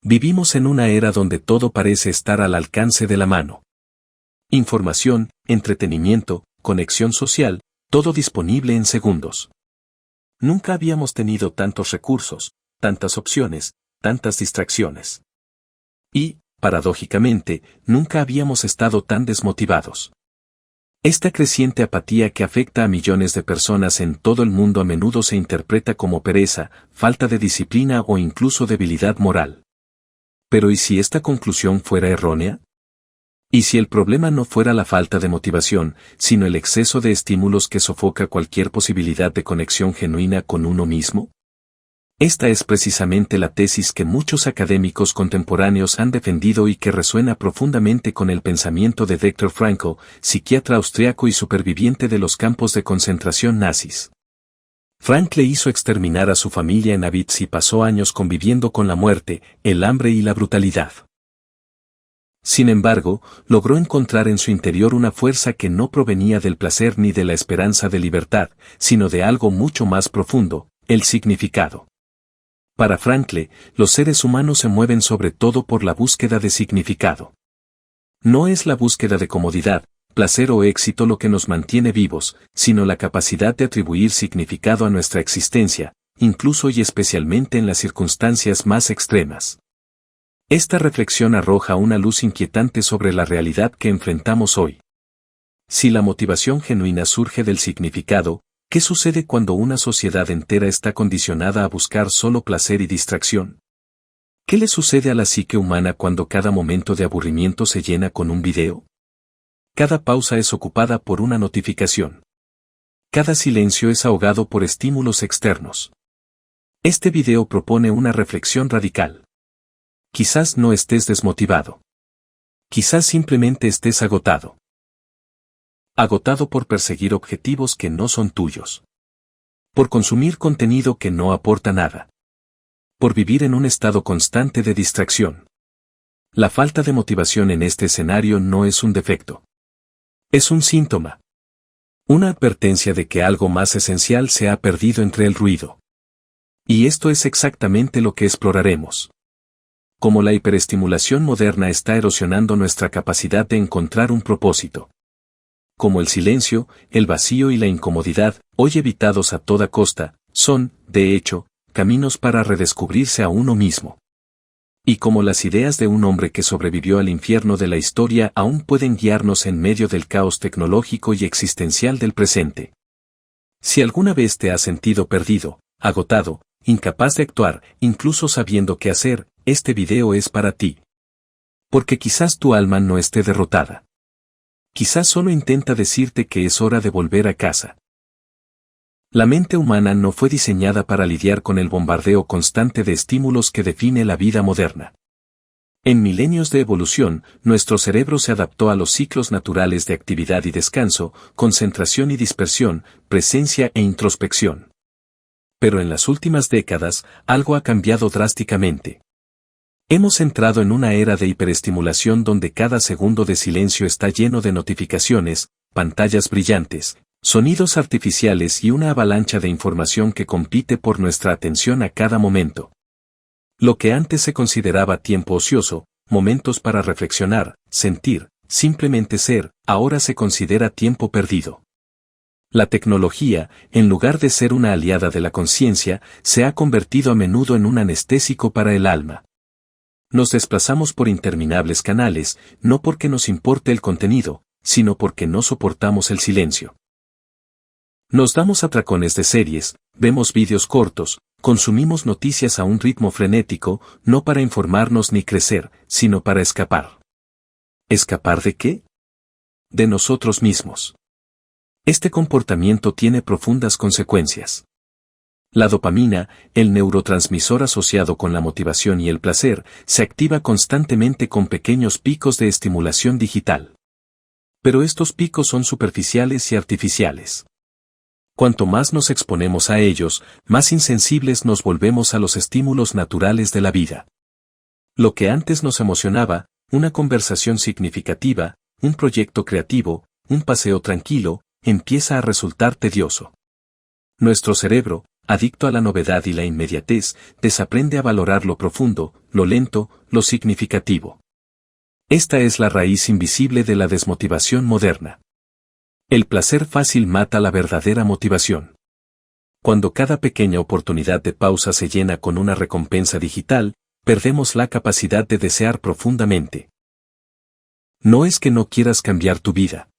Vivimos en una era donde todo parece estar al alcance de la mano. Información, entretenimiento, conexión social, todo disponible en segundos. Nunca habíamos tenido tantos recursos, tantas opciones, tantas distracciones. Y, paradójicamente, nunca habíamos estado tan desmotivados. Esta creciente apatía que afecta a millones de personas en todo el mundo a menudo se interpreta como pereza, falta de disciplina o incluso debilidad moral. Pero ¿y si esta conclusión fuera errónea? ¿Y si el problema no fuera la falta de motivación, sino el exceso de estímulos que sofoca cualquier posibilidad de conexión genuina con uno mismo? Esta es precisamente la tesis que muchos académicos contemporáneos han defendido y que resuena profundamente con el pensamiento de Viktor Frankl, psiquiatra austriaco y superviviente de los campos de concentración nazis. Frankl hizo exterminar a su familia en Auschwitz y pasó años conviviendo con la muerte, el hambre y la brutalidad. Sin embargo, logró encontrar en su interior una fuerza que no provenía del placer ni de la esperanza de libertad, sino de algo mucho más profundo, el significado. Para Frankl, los seres humanos se mueven sobre todo por la búsqueda de significado. No es la búsqueda de comodidad, placer o éxito lo que nos mantiene vivos, sino la capacidad de atribuir significado a nuestra existencia, incluso y especialmente en las circunstancias más extremas. Esta reflexión arroja una luz inquietante sobre la realidad que enfrentamos hoy. Si la motivación genuina surge del significado, ¿qué sucede cuando una sociedad entera está condicionada a buscar solo placer y distracción? ¿Qué le sucede a la psique humana cuando cada momento de aburrimiento se llena con un video? Cada pausa es ocupada por una notificación. Cada silencio es ahogado por estímulos externos. Este video propone una reflexión radical. Quizás no estés desmotivado. Quizás simplemente estés agotado. Agotado por perseguir objetivos que no son tuyos. Por consumir contenido que no aporta nada. Por vivir en un estado constante de distracción. La falta de motivación en este escenario no es un defecto. Es un síntoma. Una advertencia de que algo más esencial se ha perdido entre el ruido. Y esto es exactamente lo que exploraremos. Cómo la hiperestimulación moderna está erosionando nuestra capacidad de encontrar un propósito. Como el silencio, el vacío y la incomodidad, hoy evitados a toda costa, son, de hecho, caminos para redescubrirse a uno mismo. Y como las ideas de un hombre que sobrevivió al infierno de la historia aún pueden guiarnos en medio del caos tecnológico y existencial del presente. Si alguna vez te has sentido perdido, agotado, incapaz de actuar, incluso sabiendo qué hacer, este video es para ti. Porque quizás tu alma no esté derrotada. Quizás solo intenta decirte que es hora de volver a casa. La mente humana no fue diseñada para lidiar con el bombardeo constante de estímulos que define la vida moderna. En milenios de evolución, nuestro cerebro se adaptó a los ciclos naturales de actividad y descanso, concentración y dispersión, presencia e introspección. Pero en las últimas décadas, algo ha cambiado drásticamente. Hemos entrado en una era de hiperestimulación donde cada segundo de silencio está lleno de notificaciones, pantallas brillantes, sonidos artificiales y una avalancha de información que compite por nuestra atención a cada momento. Lo que antes se consideraba tiempo ocioso, momentos para reflexionar, sentir, simplemente ser, ahora se considera tiempo perdido. La tecnología, en lugar de ser una aliada de la conciencia, se ha convertido a menudo en un anestésico para el alma. Nos desplazamos por interminables canales, no porque nos importe el contenido, sino porque no soportamos el silencio. Nos damos atracones de series, vemos vídeos cortos, consumimos noticias a un ritmo frenético, no para informarnos ni crecer, sino para escapar. ¿Escapar de qué? De nosotros mismos. Este comportamiento tiene profundas consecuencias. La dopamina, el neurotransmisor asociado con la motivación y el placer, se activa constantemente con pequeños picos de estimulación digital. Pero estos picos son superficiales y artificiales. Cuanto más nos exponemos a ellos, más insensibles nos volvemos a los estímulos naturales de la vida. Lo que antes nos emocionaba, una conversación significativa, un proyecto creativo, un paseo tranquilo, empieza a resultar tedioso. Nuestro cerebro, adicto a la novedad y la inmediatez, desaprende a valorar lo profundo, lo lento, lo significativo. Esta es la raíz invisible de la desmotivación moderna. El placer fácil mata la verdadera motivación. Cuando cada pequeña oportunidad de pausa se llena con una recompensa digital, perdemos la capacidad de desear profundamente. No es que no quieras cambiar tu vida.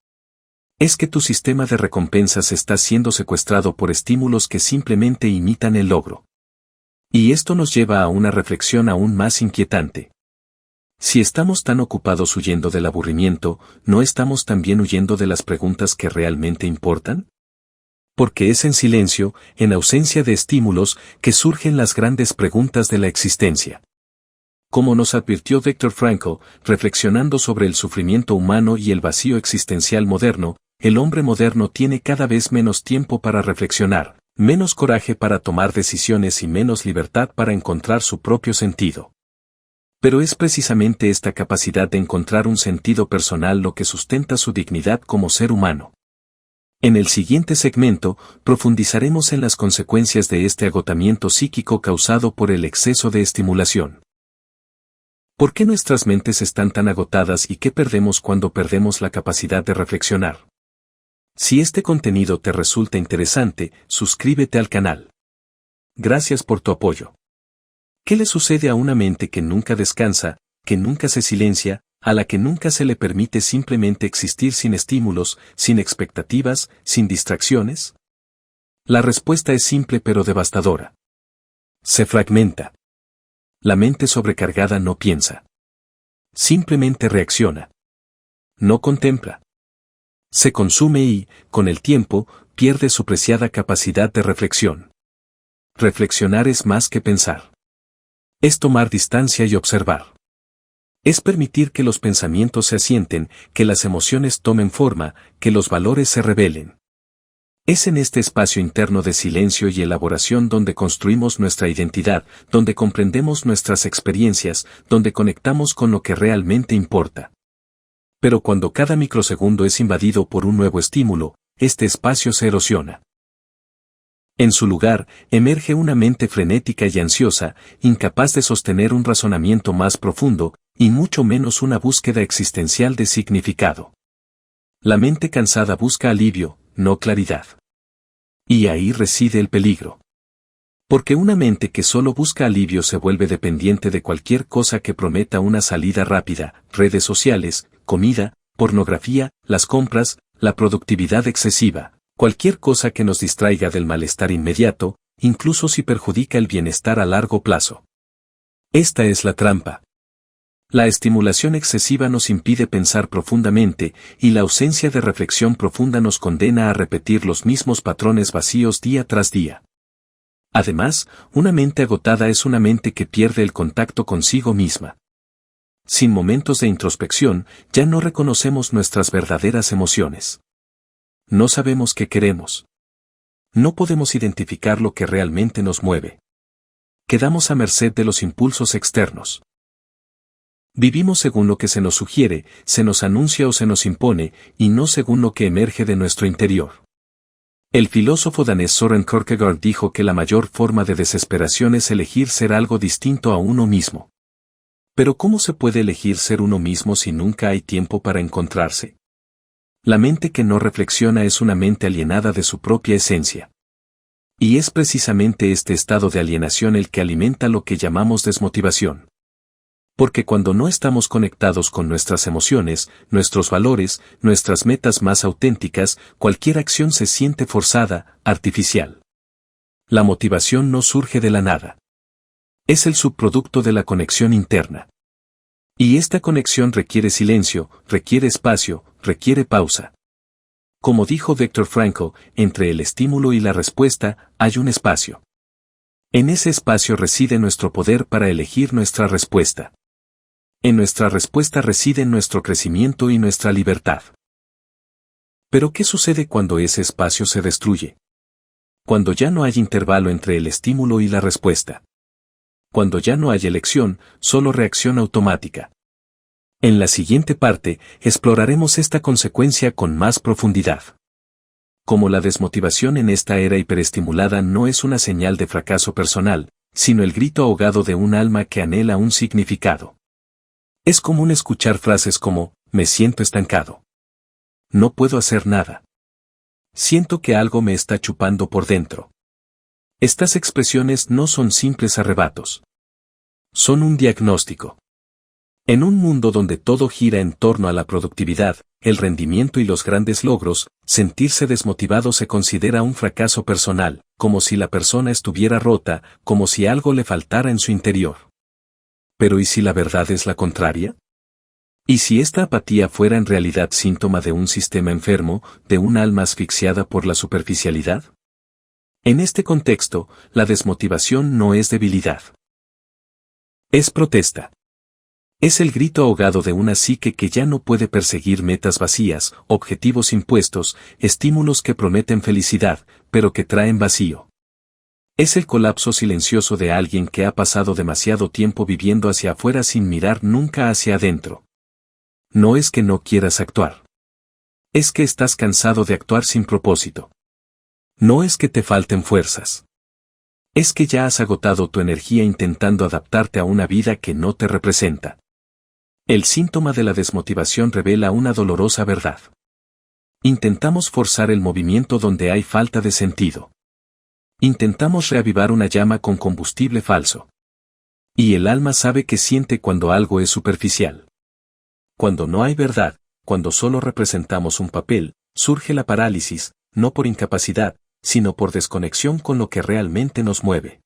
Es que tu sistema de recompensas está siendo secuestrado por estímulos que simplemente imitan el logro. Y esto nos lleva a una reflexión aún más inquietante. Si estamos tan ocupados huyendo del aburrimiento, ¿no estamos también huyendo de las preguntas que realmente importan? Porque es en silencio, en ausencia de estímulos, que surgen las grandes preguntas de la existencia. Como nos advirtió Viktor Frankl, reflexionando sobre el sufrimiento humano y el vacío existencial moderno, el hombre moderno tiene cada vez menos tiempo para reflexionar, menos coraje para tomar decisiones y menos libertad para encontrar su propio sentido. Pero es precisamente esta capacidad de encontrar un sentido personal lo que sustenta su dignidad como ser humano. En el siguiente segmento, profundizaremos en las consecuencias de este agotamiento psíquico causado por el exceso de estimulación. ¿Por qué nuestras mentes están tan agotadas y qué perdemos cuando perdemos la capacidad de reflexionar? Si este contenido te resulta interesante, suscríbete al canal. Gracias por tu apoyo. ¿Qué le sucede a una mente que nunca descansa, que nunca se silencia, a la que nunca se le permite simplemente existir sin estímulos, sin expectativas, sin distracciones? La respuesta es simple pero devastadora. Se fragmenta. La mente sobrecargada no piensa. Simplemente reacciona. No contempla. Se consume y, con el tiempo, pierde su preciada capacidad de reflexión. Reflexionar es más que pensar. Es tomar distancia y observar. Es permitir que los pensamientos se asienten, que las emociones tomen forma, que los valores se revelen. Es en este espacio interno de silencio y elaboración donde construimos nuestra identidad, donde comprendemos nuestras experiencias, donde conectamos con lo que realmente importa. Pero cuando cada microsegundo es invadido por un nuevo estímulo, este espacio se erosiona. En su lugar, emerge una mente frenética y ansiosa, incapaz de sostener un razonamiento más profundo, y mucho menos una búsqueda existencial de significado. La mente cansada busca alivio, no claridad. Y ahí reside el peligro. Porque una mente que solo busca alivio se vuelve dependiente de cualquier cosa que prometa una salida rápida, redes sociales, comida, pornografía, las compras, la productividad excesiva, cualquier cosa que nos distraiga del malestar inmediato, incluso si perjudica el bienestar a largo plazo. Esta es la trampa. La estimulación excesiva nos impide pensar profundamente, y la ausencia de reflexión profunda nos condena a repetir los mismos patrones vacíos día tras día. Además, una mente agotada es una mente que pierde el contacto consigo misma. Sin momentos de introspección, ya no reconocemos nuestras verdaderas emociones. No sabemos qué queremos. No podemos identificar lo que realmente nos mueve. Quedamos a merced de los impulsos externos. Vivimos según lo que se nos sugiere, se nos anuncia o se nos impone, y no según lo que emerge de nuestro interior. El filósofo danés Søren Kierkegaard dijo que la mayor forma de desesperación es elegir ser algo distinto a uno mismo. Pero ¿cómo se puede elegir ser uno mismo si nunca hay tiempo para encontrarse? La mente que no reflexiona es una mente alienada de su propia esencia. Y es precisamente este estado de alienación el que alimenta lo que llamamos desmotivación. Porque cuando no estamos conectados con nuestras emociones, nuestros valores, nuestras metas más auténticas, cualquier acción se siente forzada, artificial. La motivación no surge de la nada. Es el subproducto de la conexión interna. Y esta conexión requiere silencio, requiere espacio, requiere pausa. Como dijo Viktor Frankl, entre el estímulo y la respuesta, hay un espacio. En ese espacio reside nuestro poder para elegir nuestra respuesta. En nuestra respuesta reside nuestro crecimiento y nuestra libertad. Pero ¿qué sucede cuando ese espacio se destruye? Cuando ya no hay intervalo entre el estímulo y la respuesta. Cuando ya no hay elección, solo reacción automática. En la siguiente parte, exploraremos esta consecuencia con más profundidad. como la desmotivación en esta era hiperestimulada no es una señal de fracaso personal, sino el grito ahogado de un alma que anhela un significado. Es común escuchar frases como, me siento estancado. No puedo hacer nada. Siento que algo me está chupando por dentro. Estas expresiones no son simples arrebatos. Son un diagnóstico. En un mundo donde todo gira en torno a la productividad, el rendimiento y los grandes logros, sentirse desmotivado se considera un fracaso personal, como si la persona estuviera rota, como si algo le faltara en su interior. Pero ¿y si la verdad es la contraria? ¿Y si esta apatía fuera en realidad síntoma de un sistema enfermo, de un alma asfixiada por la superficialidad? En este contexto, la desmotivación no es debilidad. Es protesta. Es el grito ahogado de una psique que ya no puede perseguir metas vacías, objetivos impuestos, estímulos que prometen felicidad, pero que traen vacío. Es el colapso silencioso de alguien que ha pasado demasiado tiempo viviendo hacia afuera sin mirar nunca hacia adentro. No es que no quieras actuar. Es que estás cansado de actuar sin propósito. No es que te falten fuerzas. Es que ya has agotado tu energía intentando adaptarte a una vida que no te representa. El síntoma de la desmotivación revela una dolorosa verdad. Intentamos forzar el movimiento donde hay falta de sentido. Intentamos reavivar una llama con combustible falso. Y el alma sabe que siente cuando algo es superficial. Cuando no hay verdad, cuando solo representamos un papel, surge la parálisis, no por incapacidad, sino por desconexión con lo que realmente nos mueve.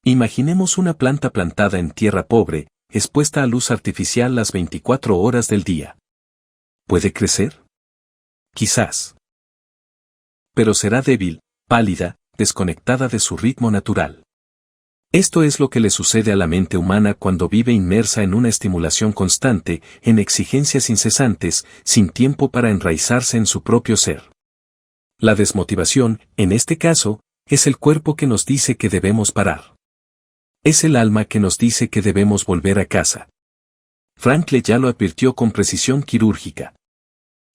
Imaginemos una planta plantada en tierra pobre, expuesta a luz artificial las 24 horas del día. ¿Puede crecer? Quizás. Pero será débil, pálida, desconectada de su ritmo natural. Esto es lo que le sucede a la mente humana cuando vive inmersa en una estimulación constante, en exigencias incesantes, sin tiempo para enraizarse en su propio ser. La desmotivación, en este caso, es el cuerpo que nos dice que debemos parar. Es el alma que nos dice que debemos volver a casa. Frankl ya lo advirtió con precisión quirúrgica.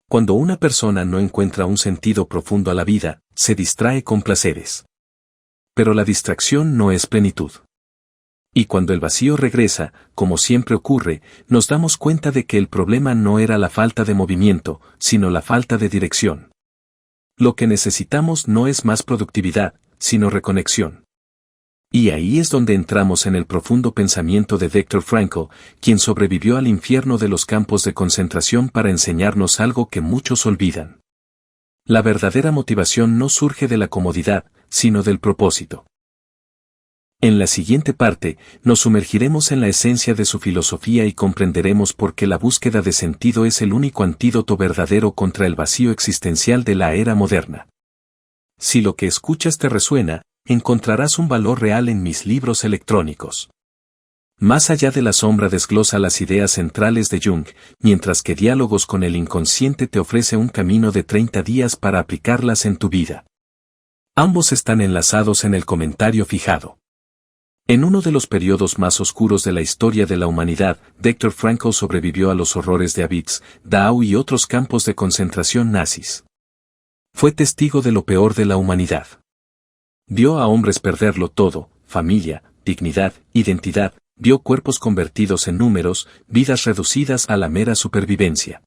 Cuando una persona no encuentra un sentido profundo a la vida, se distrae con placeres. Pero la distracción no es plenitud. Y cuando el vacío regresa, como siempre ocurre, nos damos cuenta de que el problema no era la falta de movimiento, sino la falta de dirección. Lo que necesitamos no es más productividad, sino reconexión. Y ahí es donde entramos en el profundo pensamiento de Viktor Frankl, quien sobrevivió al infierno de los campos de concentración para enseñarnos algo que muchos olvidan. La verdadera motivación no surge de la comodidad, sino del propósito. En la siguiente parte, nos sumergiremos en la esencia de su filosofía y comprenderemos por qué la búsqueda de sentido es el único antídoto verdadero contra el vacío existencial de la era moderna. Si lo que escuchas te resuena, encontrarás un valor real en mis libros electrónicos. Más allá de la sombra desglosa las ideas centrales de Jung, mientras que Diálogos con el inconsciente te ofrece un camino de 30 días para aplicarlas en tu vida. Ambos están enlazados en el comentario fijado. En uno de los periodos más oscuros de la historia de la humanidad, Viktor Frankl sobrevivió a los horrores de Auschwitz, Dachau y otros campos de concentración nazis. Fue testigo de lo peor de la humanidad. Vio a hombres perderlo todo, familia, dignidad, identidad, vio cuerpos convertidos en números, vidas reducidas a la mera supervivencia.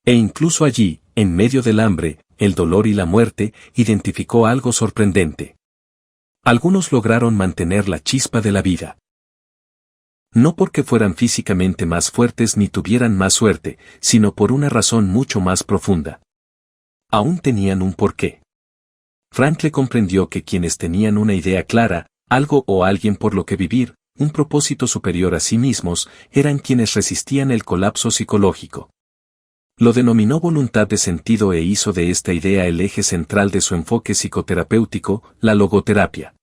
E incluso allí, en medio del hambre, el dolor y la muerte, identificó algo sorprendente. Algunos lograron mantener la chispa de la vida. No porque fueran físicamente más fuertes ni tuvieran más suerte, sino por una razón mucho más profunda. Aún tenían un porqué. Frankl comprendió que quienes tenían una idea clara, algo o alguien por lo que vivir, un propósito superior a sí mismos, eran quienes resistían el colapso psicológico. Lo denominó voluntad de sentido e hizo de esta idea el eje central de su enfoque psicoterapéutico, la logoterapia.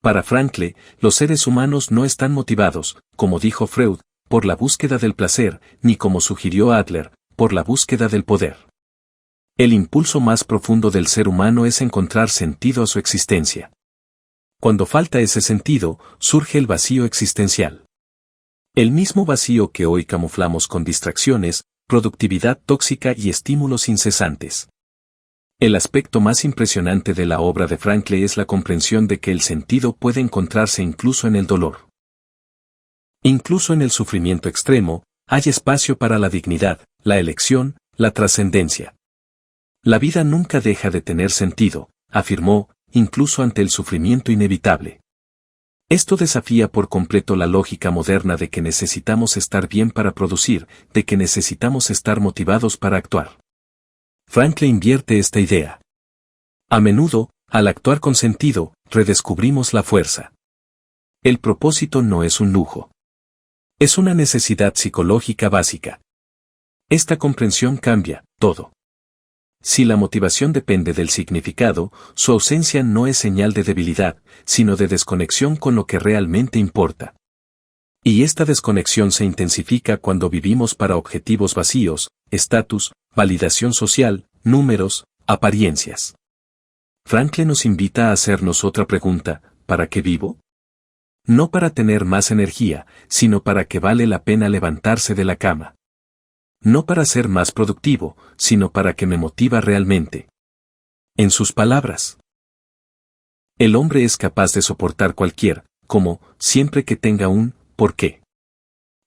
Para Frankl, los seres humanos no están motivados, como dijo Freud, por la búsqueda del placer, ni como sugirió Adler, por la búsqueda del poder. El impulso más profundo del ser humano es encontrar sentido a su existencia. Cuando falta ese sentido, surge el vacío existencial. El mismo vacío que hoy camuflamos con distracciones, productividad tóxica y estímulos incesantes. El aspecto más impresionante de la obra de Frankl es la comprensión de que el sentido puede encontrarse incluso en el dolor. Incluso en el sufrimiento extremo, hay espacio para la dignidad, la elección, la trascendencia. La vida nunca deja de tener sentido, afirmó, incluso ante el sufrimiento inevitable. Esto desafía por completo la lógica moderna de que necesitamos estar bien para producir, de que necesitamos estar motivados para actuar. Frankl invierte esta idea. A menudo, al actuar con sentido, redescubrimos la fuerza. El propósito no es un lujo. Es una necesidad psicológica básica. Esta comprensión cambia todo. Si la motivación depende del significado, su ausencia no es señal de debilidad, sino de desconexión con lo que realmente importa. Y esta desconexión se intensifica cuando vivimos para objetivos vacíos, estatus, validación social, números, apariencias. Frankl nos invita a hacernos otra pregunta: ¿para qué vivo? No para tener más energía, sino para que vale la pena levantarse de la cama. No para ser más productivo, sino para que me motiva realmente. En sus palabras, el hombre es capaz de soportar cualquier, siempre que tenga un ¿por qué?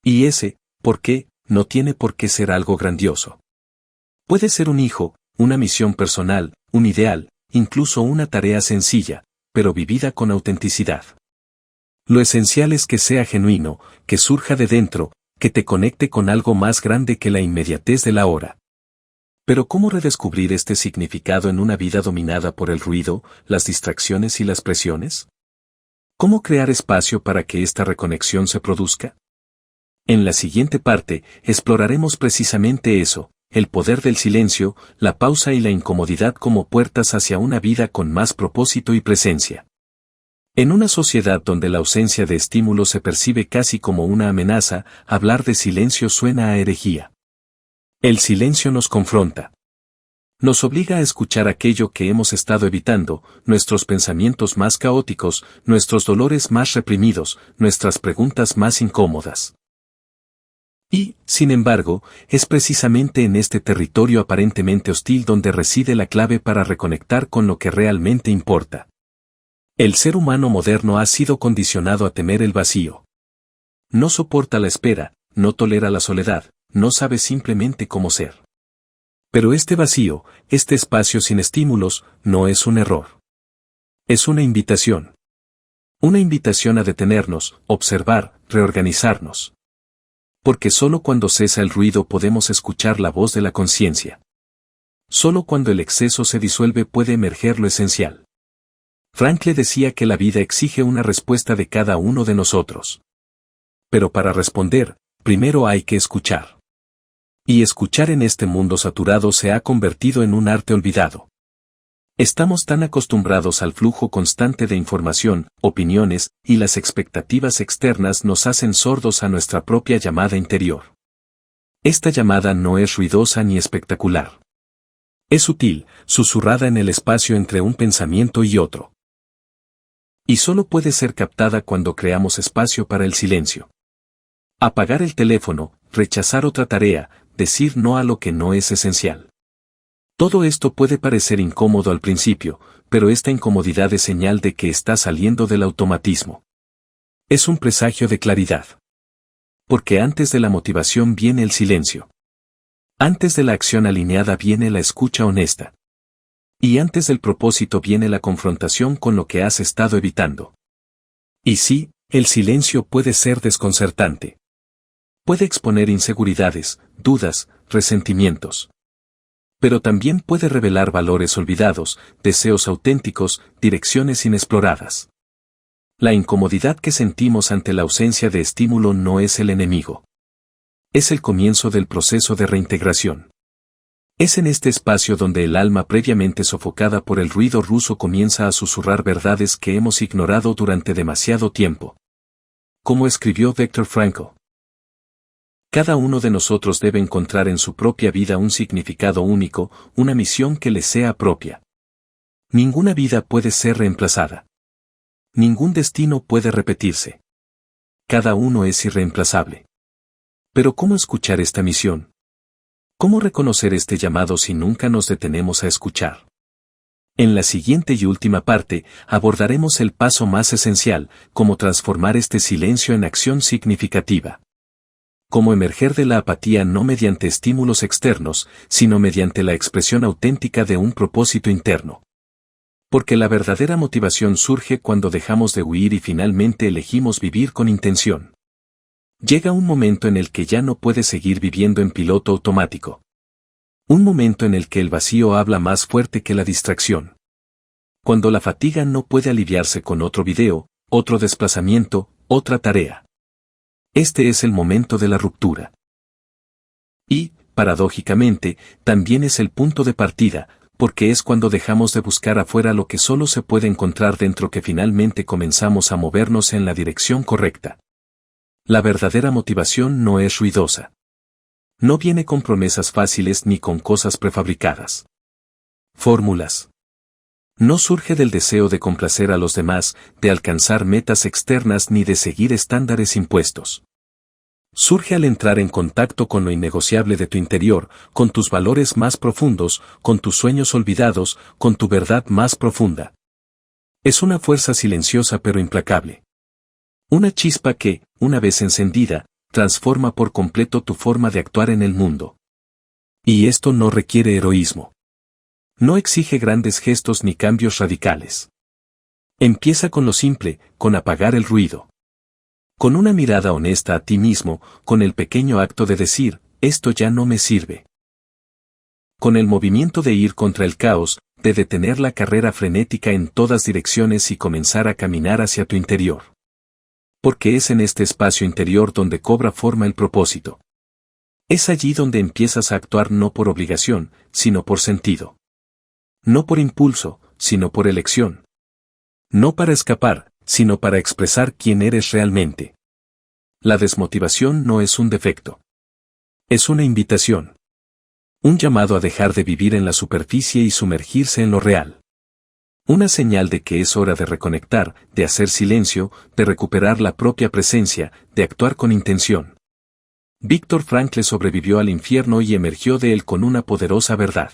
Y ese ¿por qué? No tiene por qué ser algo grandioso. Puede ser un hijo, una misión personal, un ideal, incluso una tarea sencilla, pero vivida con autenticidad. Lo esencial es que sea genuino, que surja de dentro, que te conecte con algo más grande que la inmediatez de la hora. Pero ¿cómo redescubrir este significado en una vida dominada por el ruido, las distracciones y las presiones? ¿Cómo crear espacio para que esta reconexión se produzca? En la siguiente parte, exploraremos precisamente eso, el poder del silencio, la pausa y la incomodidad como puertas hacia una vida con más propósito y presencia. En una sociedad donde la ausencia de estímulo se percibe casi como una amenaza, hablar de silencio suena a herejía. El silencio nos confronta. Nos obliga a escuchar aquello que hemos estado evitando, nuestros pensamientos más caóticos, nuestros dolores más reprimidos, nuestras preguntas más incómodas. Y, sin embargo, es precisamente en este territorio aparentemente hostil donde reside la clave para reconectar con lo que realmente importa. El ser humano moderno ha sido condicionado a temer el vacío. No soporta la espera, no tolera la soledad, no sabe simplemente cómo ser. Pero este vacío, este espacio sin estímulos, no es un error. Es una invitación. Una invitación a detenernos, observar, reorganizarnos. Porque solo cuando cesa el ruido podemos escuchar la voz de la conciencia. Solo cuando el exceso se disuelve puede emerger lo esencial. Frankl decía que la vida exige una respuesta de cada uno de nosotros. Pero para responder, primero hay que escuchar. Y escuchar en este mundo saturado se ha convertido en un arte olvidado. Estamos tan acostumbrados al flujo constante de información, opiniones, y las expectativas externas nos hacen sordos a nuestra propia llamada interior. Esta llamada no es ruidosa ni espectacular. Es sutil, susurrada en el espacio entre un pensamiento y otro. Y solo puede ser captada cuando creamos espacio para el silencio. Apagar el teléfono, rechazar otra tarea, decir no a lo que no es esencial. Todo esto puede parecer incómodo al principio, pero esta incomodidad es señal de que está saliendo del automatismo. Es un presagio de claridad. Porque antes de la motivación viene el silencio. Antes de la acción alineada viene la escucha honesta. Y antes del propósito viene la confrontación con lo que has estado evitando. Y sí, el silencio puede ser desconcertante. Puede exponer inseguridades, dudas, resentimientos. Pero también puede revelar valores olvidados, deseos auténticos, direcciones inexploradas. La incomodidad que sentimos ante la ausencia de estímulo no es el enemigo. Es el comienzo del proceso de reintegración. Es en este espacio donde el alma previamente sofocada por el ruido ruso comienza a susurrar verdades que hemos ignorado durante demasiado tiempo. Como escribió Viktor Frankl. Cada uno de nosotros debe encontrar en su propia vida un significado único, una misión que le sea propia. Ninguna vida puede ser reemplazada. Ningún destino puede repetirse. Cada uno es irreemplazable. Pero ¿cómo escuchar esta misión? ¿Cómo reconocer este llamado si nunca nos detenemos a escuchar? En la siguiente y última parte, abordaremos el paso más esencial, cómo transformar este silencio en acción significativa. Cómo emerger de la apatía no mediante estímulos externos, sino mediante la expresión auténtica de un propósito interno. Porque la verdadera motivación surge cuando dejamos de huir y finalmente elegimos vivir con intención. Llega un momento en el que ya no puedes seguir viviendo en piloto automático. Un momento en el que el vacío habla más fuerte que la distracción. Cuando la fatiga no puede aliviarse con otro video, otro desplazamiento, otra tarea. Este es el momento de la ruptura. Y, paradójicamente, también es el punto de partida, porque es cuando dejamos de buscar afuera lo que solo se puede encontrar dentro que finalmente comenzamos a movernos en la dirección correcta. La verdadera motivación no es ruidosa. No viene con promesas fáciles ni con cosas prefabricadas. Fórmulas. No surge del deseo de complacer a los demás, de alcanzar metas externas ni de seguir estándares impuestos. Surge al entrar en contacto con lo innegociable de tu interior, con tus valores más profundos, con tus sueños olvidados, con tu verdad más profunda. Es una fuerza silenciosa pero implacable. Una chispa que, una vez encendida, transforma por completo tu forma de actuar en el mundo. Y esto no requiere heroísmo. No exige grandes gestos ni cambios radicales. Empieza con lo simple, con apagar el ruido. Con una mirada honesta a ti mismo, con el pequeño acto de decir, esto ya no me sirve. Con el movimiento de ir contra el caos, de detener la carrera frenética en todas direcciones y comenzar a caminar hacia tu interior. Porque es en este espacio interior donde cobra forma el propósito. Es allí donde empiezas a actuar no por obligación, sino por sentido. No por impulso, sino por elección. No para escapar, sino para expresar quién eres realmente. La desmotivación no es un defecto. Es una invitación. Un llamado a dejar de vivir en la superficie y sumergirse en lo real. Una señal de que es hora de reconectar, de hacer silencio, de recuperar la propia presencia, de actuar con intención. Víctor Frankl sobrevivió al infierno y emergió de él con una poderosa verdad.